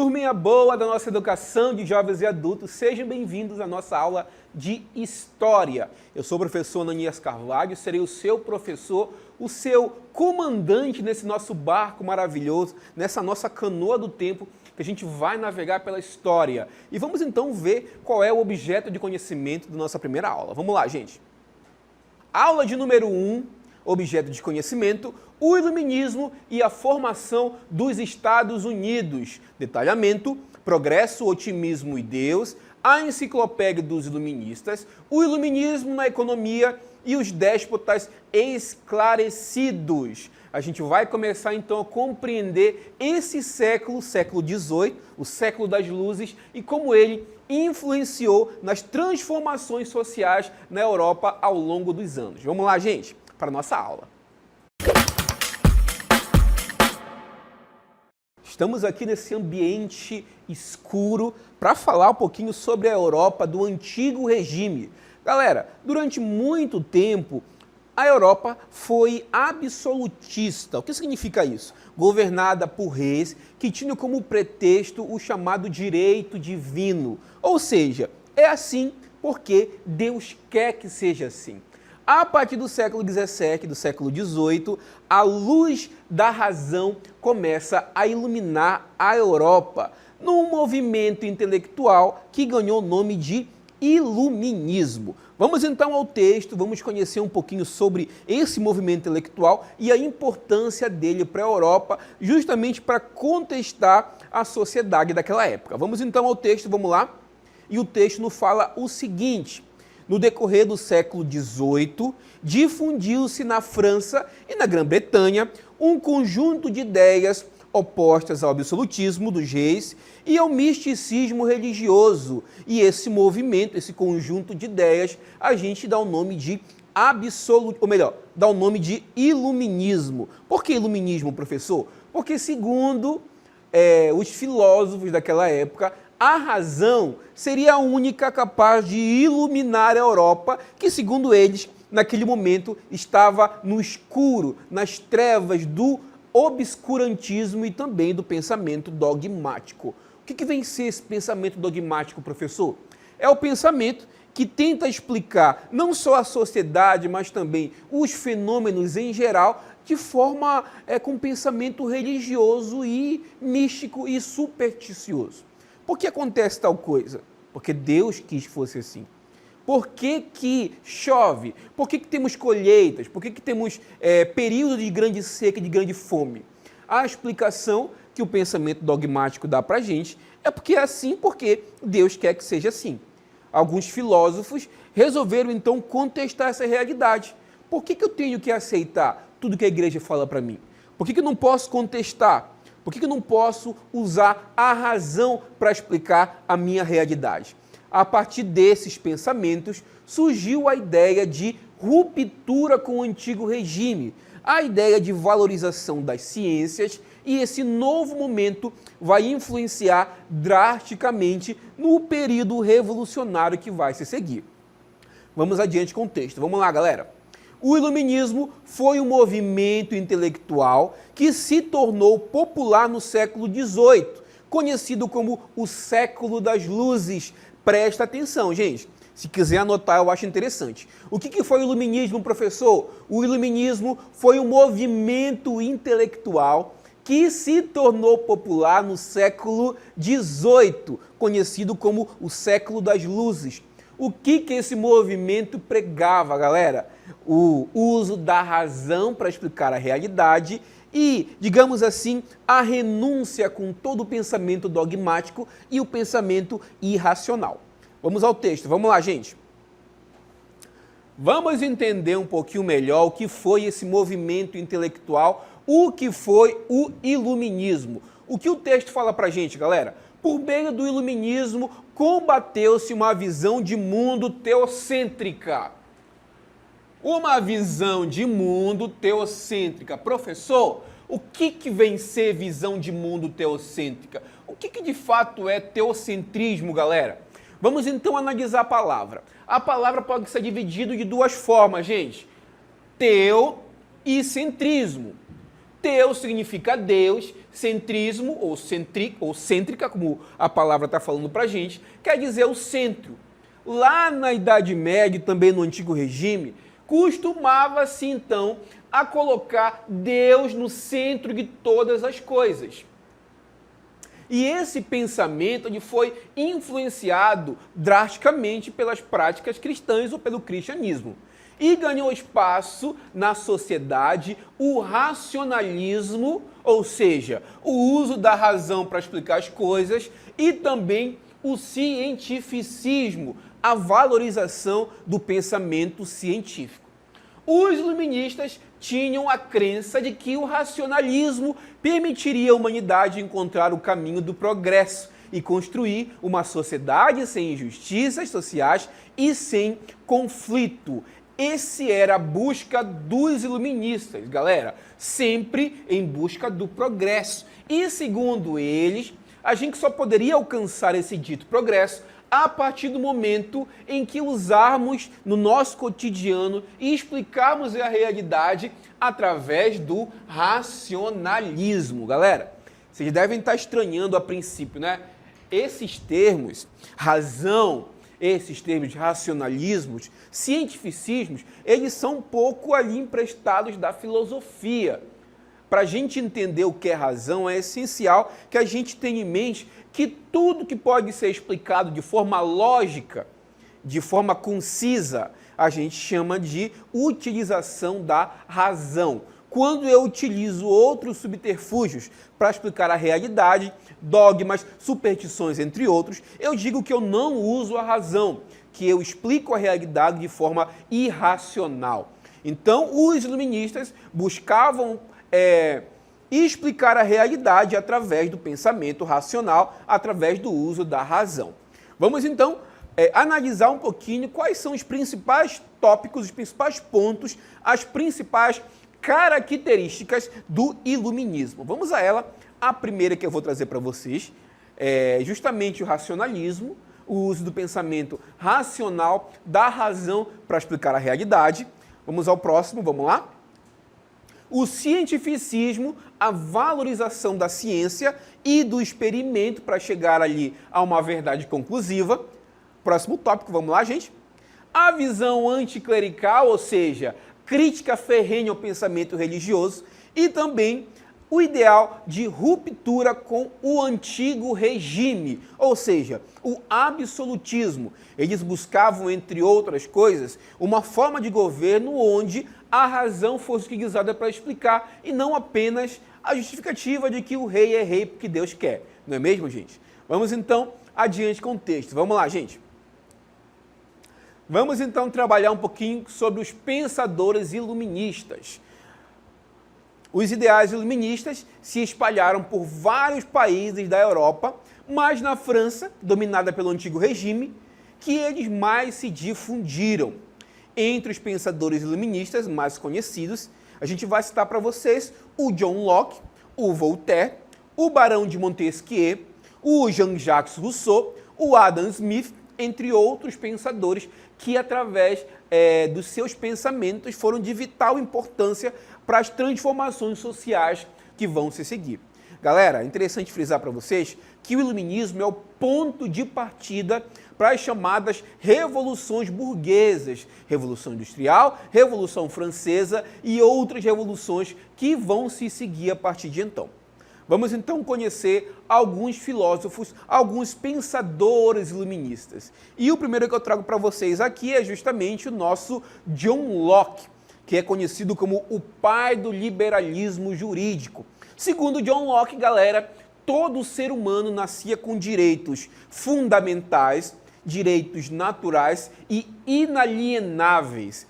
Turminha boa da nossa educação de jovens e adultos, sejam bem-vindos à nossa aula de História. Eu sou o professor Ananias Carvalho, serei o seu professor, o seu comandante nesse nosso barco maravilhoso, nessa nossa canoa do tempo, que a gente vai navegar pela história. E vamos então ver qual é o objeto de conhecimento da nossa primeira aula. Vamos lá, gente. Aula de número 1, objeto de conhecimento, o Iluminismo e a formação dos Estados Unidos. Detalhamento, progresso, otimismo e Deus, a enciclopédia dos iluministas, o iluminismo na economia e os déspotas esclarecidos. A gente vai começar então a compreender esse século, século XVIII, o século das luzes, e como ele influenciou nas transformações sociais na Europa ao longo dos anos. Vamos lá, gente, para a nossa aula. Estamos aqui nesse ambiente escuro para falar um pouquinho sobre a Europa do antigo regime. Galera, durante muito tempo, a Europa foi absolutista. O que significa isso? Governada por reis que tinham como pretexto o chamado direito divino. Ou seja, é assim porque Deus quer que seja assim. A partir do século XVII, do século XVIII, a luz da razão começa a iluminar a Europa num movimento intelectual que ganhou o nome de Iluminismo. Vamos então ao texto, vamos conhecer um pouquinho sobre esse movimento intelectual e a importância dele para a Europa, justamente para contestar a sociedade daquela época. Vamos então ao texto, vamos lá? E o texto nos fala o seguinte: no decorrer do século XVIII, difundiu-se na França e na Grã-Bretanha um conjunto de ideias opostas ao absolutismo dos reis e ao misticismo religioso. E esse movimento, esse conjunto de ideias, a gente dá o nome de dá o nome de iluminismo. Por que iluminismo, professor? Porque segundo os filósofos daquela época, a razão seria a única capaz de iluminar a Europa, que, segundo eles, naquele momento estava no escuro, nas trevas do obscurantismo e também do pensamento dogmático. O que vem ser esse pensamento dogmático, professor? É o pensamento que tenta explicar não só a sociedade, mas também os fenômenos em geral, de forma com pensamento religioso e místico e supersticioso. Por que acontece tal coisa? Porque Deus quis que fosse assim. Por que chove? Por que temos colheitas? Por que temos período de grande seca e de grande fome? A explicação que o pensamento dogmático dá para a gente é porque é assim porque Deus quer que seja assim. Alguns filósofos resolveram então contestar essa realidade. Por que eu tenho que aceitar tudo que a igreja fala para mim? Por que eu não posso contestar? Por que eu não posso usar a razão para explicar a minha realidade? A partir desses pensamentos, surgiu a ideia de ruptura com o antigo regime, a ideia de valorização das ciências, e esse novo momento vai influenciar drasticamente no período revolucionário que vai se seguir. Vamos adiante com o texto. Vamos lá, galera. O Iluminismo foi um movimento intelectual que se tornou popular no século XVIII, conhecido como o século das luzes. Presta atenção, gente. Se quiser anotar, eu acho interessante. O que foi o Iluminismo, professor? O Iluminismo foi um movimento intelectual que se tornou popular no século XVIII, conhecido como o século das luzes. O que esse movimento pregava, galera? O uso da razão para explicar a realidade e, digamos assim, a renúncia com todo o pensamento dogmático e o pensamento irracional. Vamos ao texto, vamos lá, gente. Vamos entender um pouquinho melhor o que foi esse movimento intelectual, o que foi o Iluminismo. O que o texto fala pra gente, galera? Por meio do Iluminismo, combateu-se uma visão de mundo teocêntrica. Uma visão de mundo teocêntrica. Professor, o que vem ser visão de mundo teocêntrica? O que de fato é teocentrismo, galera? Vamos então analisar a palavra. A palavra pode ser dividida de duas formas, gente. Teo e centrismo. Teos significa Deus, centrismo ou cêntrica, como a palavra está falando para a gente, quer dizer o centro. Lá na Idade Média, também no Antigo Regime, costumava-se então a colocar Deus no centro de todas as coisas. E esse pensamento ele foi influenciado drasticamente pelas práticas cristãs ou pelo cristianismo. E ganhou espaço na sociedade o racionalismo, ou seja, o uso da razão para explicar as coisas, e também o cientificismo, a valorização do pensamento científico. Os iluministas tinham a crença de que o racionalismo permitiria à humanidade encontrar o caminho do progresso e construir uma sociedade sem injustiças sociais e sem conflito. Esse era a busca dos iluministas, galera, sempre em busca do progresso. E segundo eles, a gente só poderia alcançar esse dito progresso a partir do momento em que usarmos no nosso cotidiano e explicarmos a realidade através do racionalismo. Galera, vocês devem estar estranhando a princípio, né? Esses termos, razão, esses termos de racionalismos, cientificismos, eles são um pouco ali emprestados da filosofia. Para a gente entender o que é razão, é essencial que a gente tenha em mente que tudo que pode ser explicado de forma lógica, de forma concisa, a gente chama de utilização da razão. Quando eu utilizo outros subterfúgios para explicar a realidade, dogmas, superstições, entre outros, eu digo que eu não uso a razão, que eu explico a realidade de forma irracional. Então, os iluministas buscavam explicar a realidade através do pensamento racional, através do uso da razão. Vamos então analisar um pouquinho quais são os principais tópicos, os principais pontos, as principais características do iluminismo. Vamos a ela. A primeira que eu vou trazer para vocês é justamente o racionalismo, o uso do pensamento racional, da razão para explicar a realidade. Vamos ao próximo, vamos lá? O cientificismo, a valorização da ciência e do experimento para chegar ali a uma verdade conclusiva. Próximo tópico, vamos lá, gente? A visão anticlerical, ou seja, crítica ferrenha ao pensamento religioso, e também o ideal de ruptura com o antigo regime, ou seja, o absolutismo. Eles buscavam, entre outras coisas, uma forma de governo onde a razão fosse utilizada para explicar e não apenas a justificativa de que o rei é rei porque Deus quer. Não é mesmo, gente? Vamos então adiante com o texto. Vamos lá, gente. Vamos então trabalhar um pouquinho sobre os pensadores iluministas. Os ideais iluministas se espalharam por vários países da Europa, mas na França, dominada pelo antigo regime, que eles mais se difundiram. Entre os pensadores iluministas mais conhecidos, a gente vai citar para vocês o John Locke, o Voltaire, o Barão de Montesquieu, o Jean-Jacques Rousseau, o Adam Smith, entre outros pensadores que, através dos seus pensamentos, foram de vital importância para as transformações sociais que vão se seguir. Galera, é interessante frisar para vocês que o iluminismo é o ponto de partida para as chamadas revoluções burguesas, Revolução Industrial, Revolução Francesa e outras revoluções que vão se seguir a partir de então. Vamos então conhecer alguns filósofos, alguns pensadores iluministas. E o primeiro que eu trago para vocês aqui é justamente o nosso John Locke, que é conhecido como o pai do liberalismo jurídico. Segundo John Locke, galera, todo ser humano nascia com direitos fundamentais, direitos naturais e inalienáveis.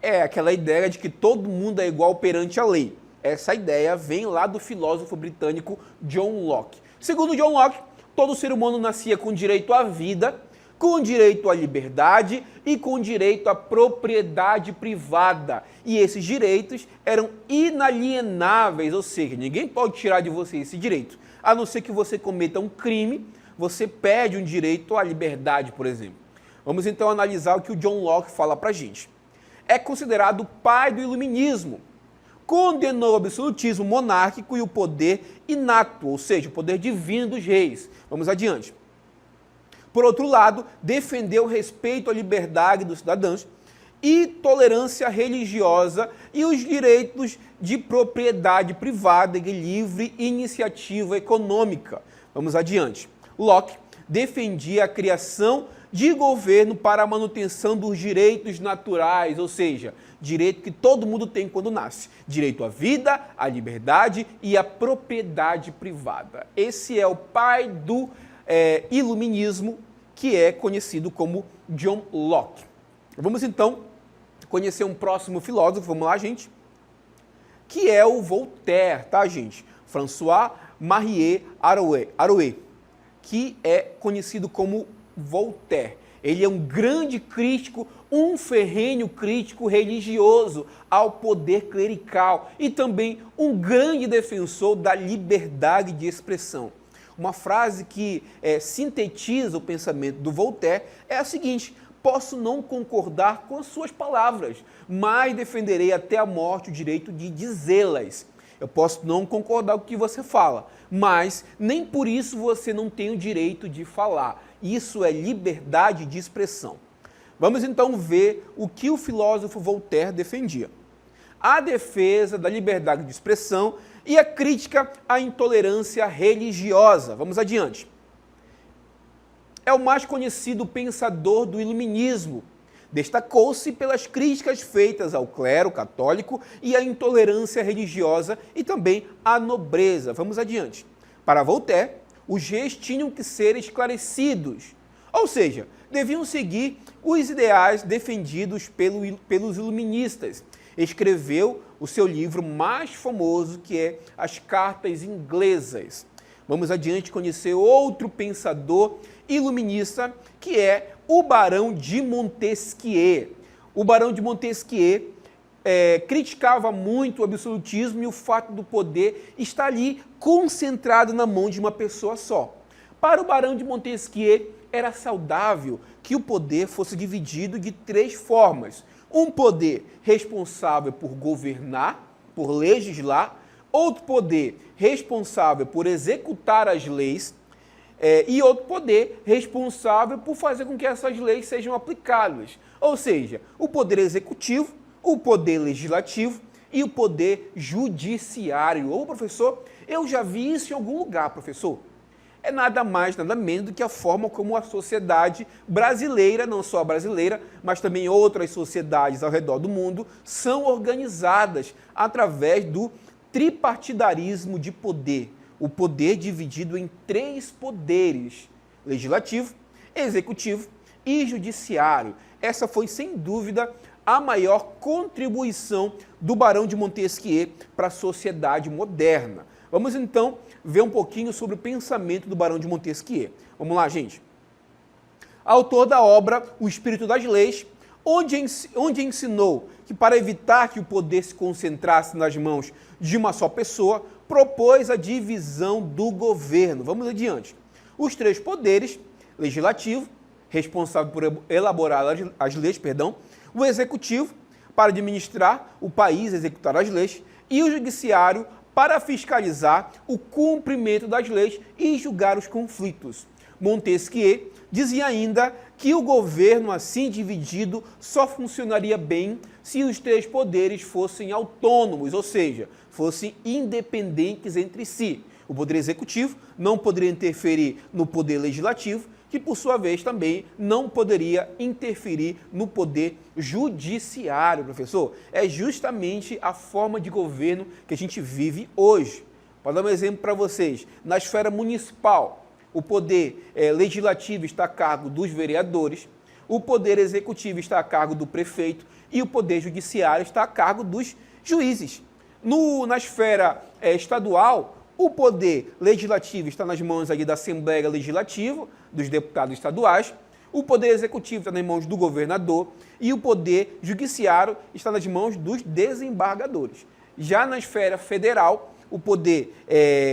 É aquela ideia de que todo mundo é igual perante a lei. Essa ideia vem lá do filósofo britânico John Locke. Segundo John Locke, todo ser humano nascia com direito à vida, com direito à liberdade e com direito à propriedade privada. E esses direitos eram inalienáveis, ou seja, ninguém pode tirar de você esse direito. A não ser que você cometa um crime, você perde um direito à liberdade, por exemplo. Vamos então analisar o que o John Locke fala pra gente. É considerado o pai do iluminismo. condenou o absolutismo monárquico e o poder inato, ou seja, o poder divino dos reis. Vamos adiante. Por outro lado, defendeu o respeito à liberdade dos cidadãos e tolerância religiosa e os direitos de propriedade privada e livre iniciativa econômica. Vamos adiante. Locke defendia a criação de governo para a manutenção dos direitos naturais, ou seja, direito que todo mundo tem quando nasce. Direito à vida, à liberdade e à propriedade privada. Esse é o pai do iluminismo, que é conhecido como John Locke. Vamos então conhecer um próximo filósofo, vamos lá, gente, que é o Voltaire, tá, gente? François-Marie Arouet, que é conhecido como Voltaire. Ele é um grande crítico, um ferrenho crítico religioso ao poder clerical e também um grande defensor da liberdade de expressão. Uma frase que sintetiza o pensamento do Voltaire é a seguinte: posso não concordar com as suas palavras, mas defenderei até a morte o direito de dizê-las. Eu posso não concordar com o que você fala, mas nem por isso você não tem o direito de falar. Isso é liberdade de expressão. Vamos então ver o que o filósofo Voltaire defendia. A defesa da liberdade de expressão e a crítica à intolerância religiosa. Vamos adiante. É o mais conhecido pensador do iluminismo. Destacou-se pelas críticas feitas ao clero católico e à intolerância religiosa e também à nobreza. Vamos adiante. Para Voltaire, os reis tinham que ser esclarecidos, ou seja, deviam seguir os ideais defendidos pelos iluministas. Escreveu o seu livro mais famoso, que é As Cartas Inglesas. Vamos adiante conhecer outro pensador iluminista, que é o Barão de Montesquieu. O Barão de Montesquieu criticava muito o absolutismo e o fato do poder estar ali concentrado na mão de uma pessoa só. Para o Barão de Montesquieu, era saudável que o poder fosse dividido de 3 formas. Um poder responsável por governar, por legislar, outro poder responsável por executar as leis e outro poder responsável por fazer com que essas leis sejam aplicadas. Ou seja, o poder executivo, o poder legislativo e o poder judiciário. Ô, professor, eu já vi isso em algum lugar, professor. É nada mais, nada menos do que a forma como a sociedade brasileira, não só a brasileira, mas também outras sociedades ao redor do mundo, são organizadas através do tripartidarismo de poder. O poder dividido em 3 poderes: legislativo, executivo e judiciário. Essa foi, sem dúvida, a maior contribuição do Barão de Montesquieu para a sociedade moderna. Vamos então ver um pouquinho sobre o pensamento do Barão de Montesquieu. Vamos lá, gente. Autor da obra O Espírito das Leis, onde ensinou que para evitar que o poder se concentrasse nas mãos de uma só pessoa, propôs a divisão do governo. Vamos adiante. Os 3 poderes: legislativo, responsável por elaborar as leis, o executivo, para administrar o país, executar as leis, e o judiciário, para fiscalizar o cumprimento das leis e julgar os conflitos. Montesquieu dizia ainda que o governo assim dividido só funcionaria bem se os 3 poderes fossem autônomos, ou seja, fossem independentes entre si. O poder executivo não poderia interferir no poder legislativo, que por sua vez também não poderia interferir no poder judiciário, professor. É justamente a forma de governo que a gente vive hoje. Vou dar um exemplo para vocês. Na esfera municipal, o poder legislativo está a cargo dos vereadores, o poder executivo está a cargo do prefeito e o poder judiciário está a cargo dos juízes. Na esfera estadual, o poder legislativo está nas mãos ali da Assembleia Legislativa, dos deputados estaduais, o poder executivo está nas mãos do governador e o poder judiciário está nas mãos dos desembargadores. Já na esfera federal, o poder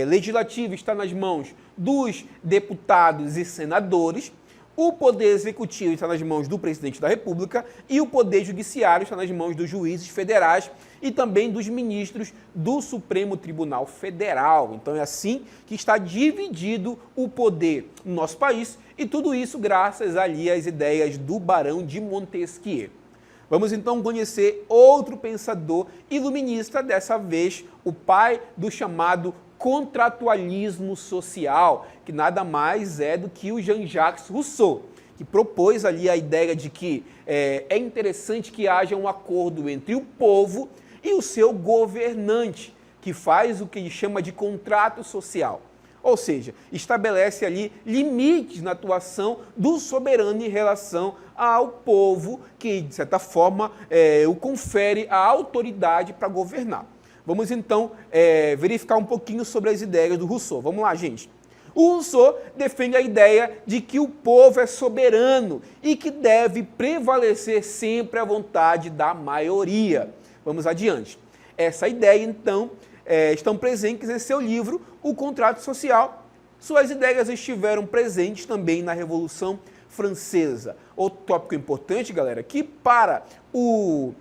legislativo está nas mãos dos deputados e senadores, O poder executivo está nas mãos do presidente da República e o poder judiciário está nas mãos dos juízes federais e também dos ministros do Supremo Tribunal Federal. Então é assim que está dividido o poder no nosso país e tudo isso graças ali às ideias do Barão de Montesquieu. Vamos então conhecer outro pensador iluminista, dessa vez o pai do chamado contratualismo social, que nada mais é do que o Jean-Jacques Rousseau, que propôs ali a ideia de que é interessante que haja um acordo entre o povo e o seu governante, que faz o que ele chama de contrato social. Ou seja, estabelece ali limites na atuação do soberano em relação ao povo, que, de certa forma, o confere a autoridade para governar. Vamos, então, verificar um pouquinho sobre as ideias do Rousseau. Vamos lá, gente. O Rousseau defende a ideia de que o povo é soberano e que deve prevalecer sempre a vontade da maioria. Vamos adiante. Essa ideia, então, estão presentes em seu livro, O Contrato Social. Suas ideias estiveram presentes também na Revolução Francesa. Outro tópico importante, galera, que para o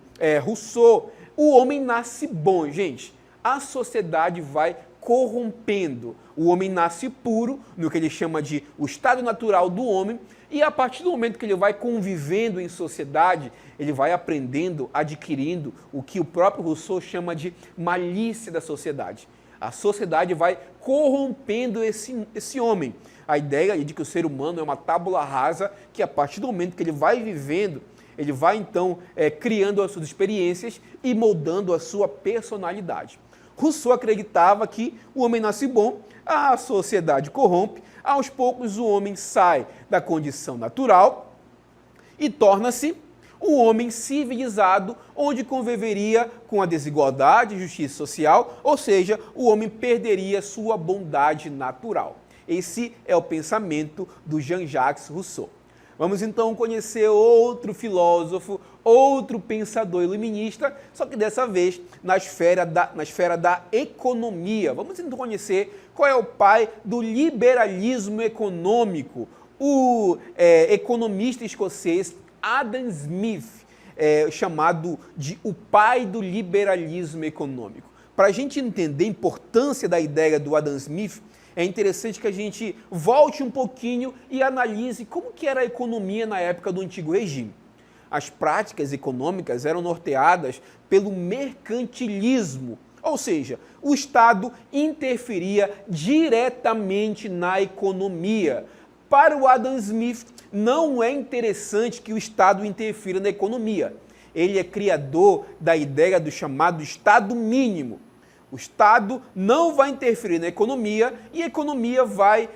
Rousseau, o homem nasce bom, gente. A sociedade vai corrompendo. O homem nasce puro, no que ele chama de o estado natural do homem, e a partir do momento que ele vai convivendo em sociedade, ele vai aprendendo, adquirindo o que o próprio Rousseau chama de malícia da sociedade. A sociedade vai corrompendo esse homem. A ideia de que o ser humano é uma tábula rasa, que a partir do momento que ele vai vivendo, ele vai então criando as suas experiências e moldando a sua personalidade. Rousseau acreditava que o homem nasce bom, a sociedade corrompe, aos poucos o homem sai da condição natural e torna-se um homem civilizado, onde conviveria com a desigualdade e justiça social, ou seja, o homem perderia sua bondade natural. Esse é o pensamento do Jean-Jacques Rousseau. Vamos então conhecer outro filósofo, outro pensador iluminista, só que dessa vez na esfera da economia. Vamos então conhecer qual é o pai do liberalismo econômico, o economista escocês Adam Smith, chamado de o pai do liberalismo econômico. Para a gente entender a importância da ideia do Adam Smith, é interessante que a gente volte um pouquinho e analise como que era a economia na época do Antigo Regime. As práticas econômicas eram norteadas pelo mercantilismo, ou seja, o Estado interferia diretamente na economia. Para o Adam Smith, não é interessante que o Estado interfira na economia. Ele é criador da ideia do chamado Estado mínimo. O Estado não vai interferir na economia e a economia vai,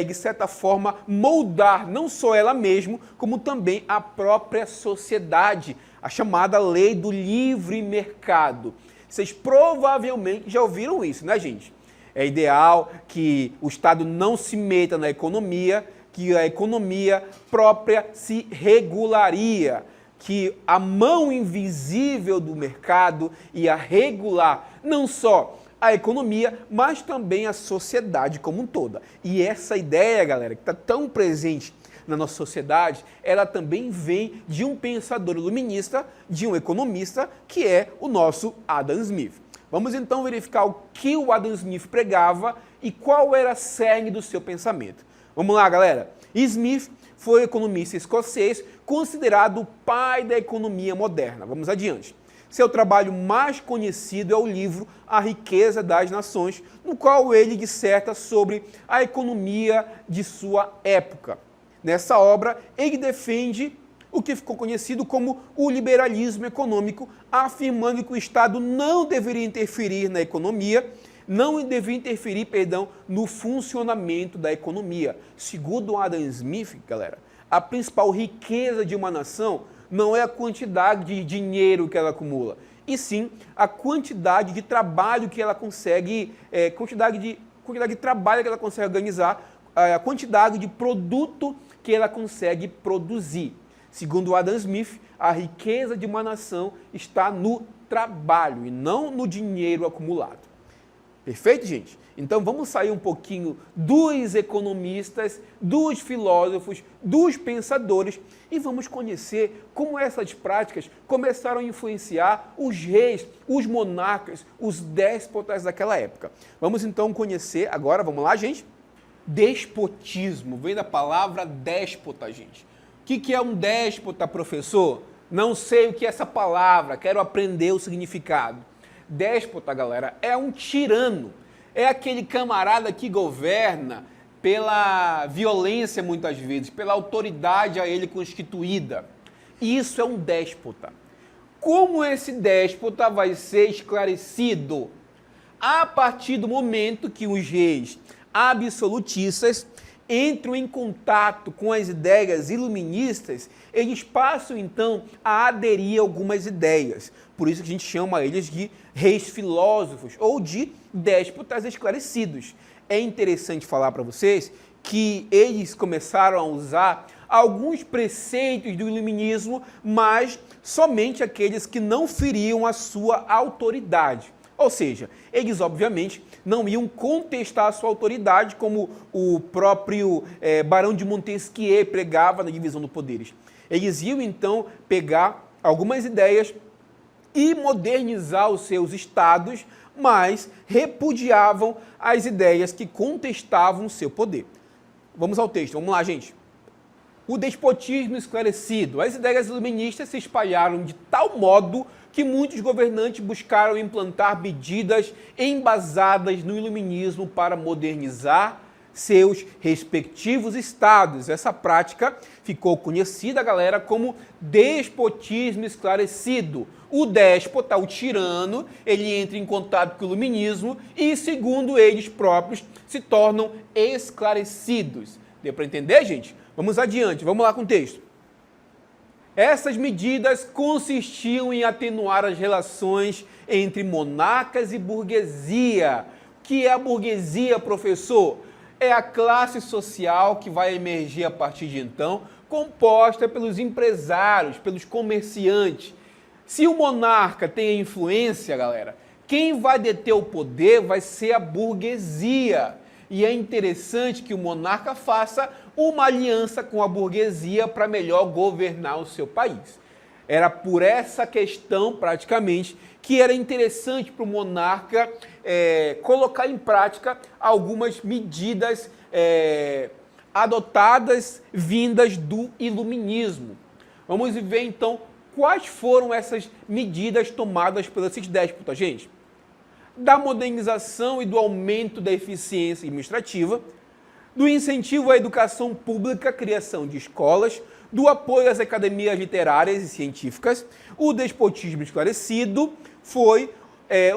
de certa forma, moldar não só ela mesma, como também a própria sociedade, a chamada lei do livre mercado. Vocês provavelmente já ouviram isso, né, gente? É ideal que o Estado não se meta na economia, que a economia própria se regularia, que a mão invisível do mercado ia regular não só a economia, mas também a sociedade como um todo. E essa ideia, galera, que está tão presente na nossa sociedade, ela também vem de um pensador iluminista, de um economista, que é o nosso Adam Smith. Vamos então verificar o que o Adam Smith pregava e qual era a cerne do seu pensamento. Vamos lá, galera. Smith foi um economista escocês, considerado o pai da economia moderna. Vamos adiante. Seu trabalho mais conhecido é o livro A Riqueza das Nações, no qual ele disserta sobre a economia de sua época. Nessa obra, ele defende o que ficou conhecido como o liberalismo econômico, afirmando que o Estado não deveria interferir na economia, no funcionamento da economia. Segundo Adam Smith, galera, a principal riqueza de uma nação não é a quantidade de dinheiro que ela acumula, e sim a quantidade de trabalho que ela consegue, quantidade de trabalho que ela consegue organizar, a quantidade de produto que ela consegue produzir. Segundo Adam Smith, a riqueza de uma nação está no trabalho e não no dinheiro acumulado. Perfeito, gente? Então vamos sair um pouquinho dos economistas, dos filósofos, dos pensadores e vamos conhecer como essas práticas começaram a influenciar os reis, os monarcas, os déspotas daquela época. Vamos então conhecer agora, vamos lá, gente? Despotismo, vem da palavra déspota, gente. O que é um déspota, professor? Não sei o que é essa palavra, quero aprender o significado. Déspota, galera, é um tirano, é aquele camarada que governa pela violência muitas vezes, pela autoridade a ele constituída. Isso é um déspota. Como esse déspota vai ser esclarecido? A partir do momento que os reis absolutistas entram em contato com as ideias iluministas, eles passam então a aderir a algumas ideias. Por isso que a gente chama eles de reis filósofos ou de déspotas esclarecidos. É interessante falar para vocês que eles começaram a usar alguns preceitos do iluminismo, mas somente aqueles que não feriam a sua autoridade. Ou seja, eles obviamente não iam contestar a sua autoridade, como o próprio Barão de Montesquieu pregava na divisão dos poderes. Eles iam então pegar algumas ideias e modernizar os seus estados, mas repudiavam as ideias que contestavam o seu poder. Vamos ao texto, vamos lá, gente. O despotismo esclarecido. As ideias iluministas se espalharam de tal modo que muitos governantes buscaram implantar medidas embasadas no iluminismo para modernizar seus respectivos estados. Essa prática ficou conhecida, galera, como despotismo esclarecido. O déspota, o tirano, ele entra em contato com o iluminismo e, segundo eles próprios, se tornam esclarecidos. Deu para entender, gente? Vamos adiante, vamos lá com o texto. Essas medidas consistiam em atenuar as relações entre monarcas e burguesia. O que é a burguesia, professor? É a classe social que vai emergir a partir de então, composta pelos empresários, pelos comerciantes. Se o monarca tem a influência, galera, quem vai deter o poder vai ser a burguesia. E é interessante que o monarca faça uma aliança com a burguesia para melhor governar o seu país. Era por essa questão, praticamente, que era interessante para o monarca colocar em prática algumas medidas adotadas, vindas do iluminismo. Vamos ver, então, quais foram essas medidas tomadas pelos esses déspotas, gente? Da modernização e do aumento da eficiência administrativa, do incentivo à educação pública, criação de escolas, do apoio às academias literárias e científicas. O despotismo esclarecido foi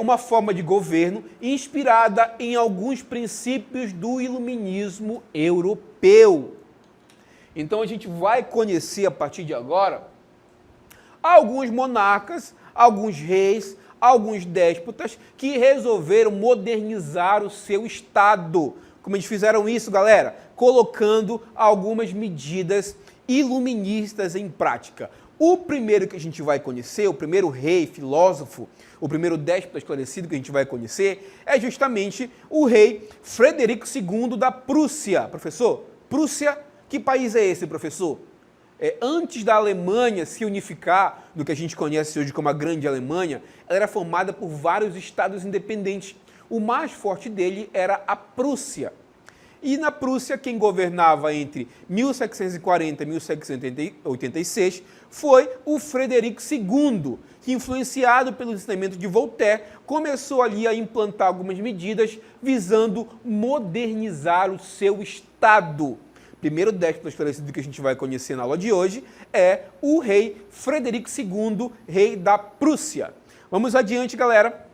uma forma de governo inspirada em alguns princípios do iluminismo europeu. Então a gente vai conhecer a partir de agora alguns monarcas, alguns reis, alguns déspotas que resolveram modernizar o seu estado. Como eles fizeram isso, galera? Colocando algumas medidas iluministas em prática. O primeiro que a gente vai conhecer, o primeiro rei, filósofo, o primeiro déspota esclarecido que a gente vai conhecer é justamente o rei Frederico II da Prússia. Professor, Prússia, que país é esse, professor? Antes da Alemanha se unificar no que a gente conhece hoje como a Grande Alemanha, ela era formada por vários estados independentes. O mais forte dele era a Prússia. E na Prússia, quem governava entre 1740 e 1786 foi o Frederico II, que, influenciado pelo ensinamento de Voltaire, começou ali a implantar algumas medidas visando modernizar o seu estado. Primeiro déspota esclarecido que a gente vai conhecer na aula de hoje é o rei Frederico II, rei da Prússia. Vamos adiante, galera.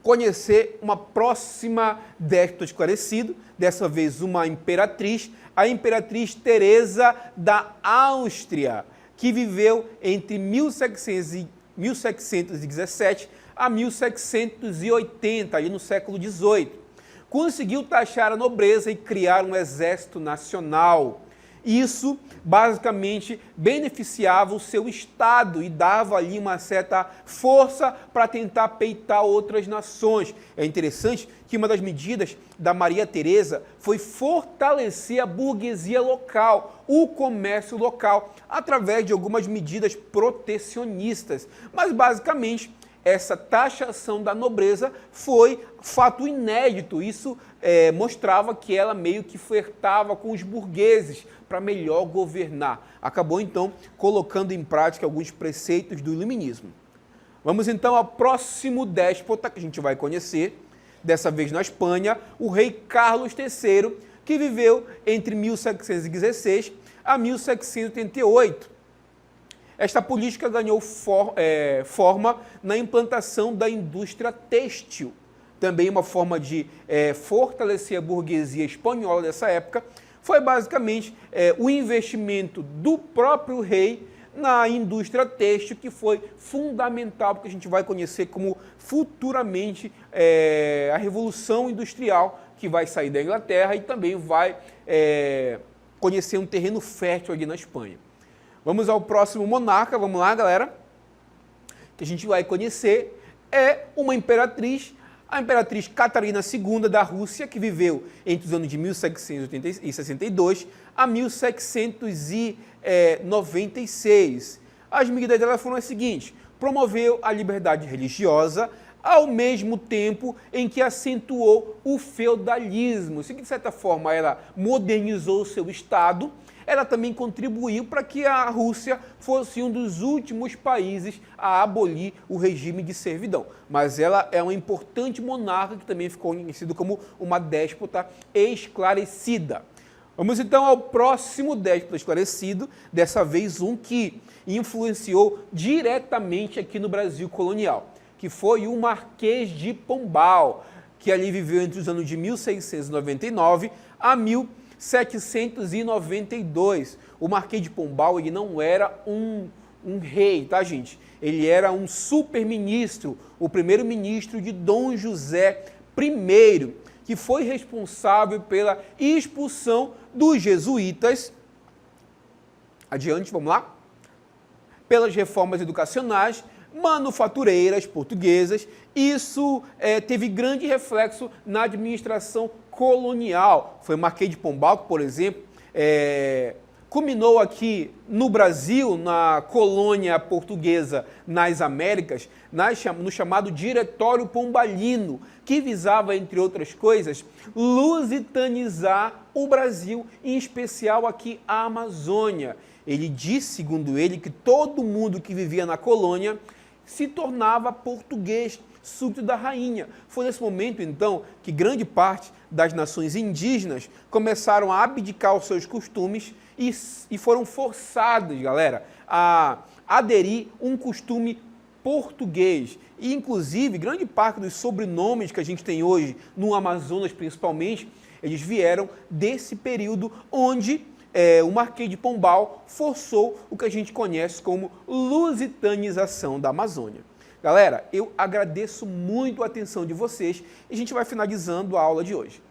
Conhecer uma próxima déspota esclarecido, dessa vez uma imperatriz, a imperatriz Teresa da Áustria, que viveu entre 1717 a 1780, ali no século XVIII. Conseguiu taxar a nobreza e criar um exército nacional. Isso basicamente beneficiava o seu Estado e dava ali uma certa força para tentar peitar outras nações. É interessante que uma das medidas da Maria Teresa foi fortalecer a burguesia local, o comércio local, através de algumas medidas protecionistas. Mas basicamente essa taxação da nobreza foi fato inédito. Isso mostrava que ela meio que flertava com os burgueses para melhor governar. Acabou, então, colocando em prática alguns preceitos do iluminismo. Vamos, então, ao próximo déspota que a gente vai conhecer, dessa vez na Espanha, o rei Carlos III, que viveu entre 1716 a 1788. Esta política ganhou forma na implantação da indústria têxtil, também uma forma de fortalecer a burguesia espanhola dessa época. Foi basicamente o investimento do próprio rei na indústria têxtil que foi fundamental, porque a gente vai conhecer como futuramente a Revolução Industrial, que vai sair da Inglaterra e também vai conhecer um terreno fértil ali na Espanha. Vamos ao próximo monarca, vamos lá, galera, que a gente vai conhecer, é uma imperatriz, a imperatriz Catarina II da Rússia, que viveu entre os anos de 1762 a 1796. As medidas dela foram as seguintes: promoveu a liberdade religiosa, ao mesmo tempo em que acentuou o feudalismo. Isso, de certa forma, ela modernizou o seu Estado. Ela também contribuiu para que a Rússia fosse um dos últimos países a abolir o regime de servidão. Mas ela é uma importante monarca que também ficou conhecida como uma déspota esclarecida. Vamos então ao próximo déspota esclarecido, dessa vez um que influenciou diretamente aqui no Brasil colonial, que foi o Marquês de Pombal, que ali viveu entre os anos de 1699 a 1792. O Marquês de Pombal, ele não era um rei, tá, gente? Ele era um super-ministro, o primeiro-ministro de Dom José I, que foi responsável pela expulsão dos jesuítas. Adiante, vamos lá. Pelas reformas educacionais, manufatureiras portuguesas. Isso teve grande reflexo na administração colonial. Foi o Marquês de Pombal que, por exemplo, culminou aqui no Brasil, na colônia portuguesa nas Américas, no chamado Diretório Pombalino, que visava, entre outras coisas, lusitanizar o Brasil, em especial aqui a Amazônia. Ele disse, segundo ele, que todo mundo que vivia na colônia se tornava português, súbdito da rainha. Foi nesse momento, então, que grande parte das nações indígenas começaram a abdicar os seus costumes e foram forçados, galera, a aderir um costume português. E, inclusive, grande parte dos sobrenomes que a gente tem hoje, no Amazonas principalmente, eles vieram desse período onde o Marquês de Pombal forçou o que a gente conhece como lusitanização da Amazônia. Galera, eu agradeço muito a atenção de vocês e a gente vai finalizando a aula de hoje.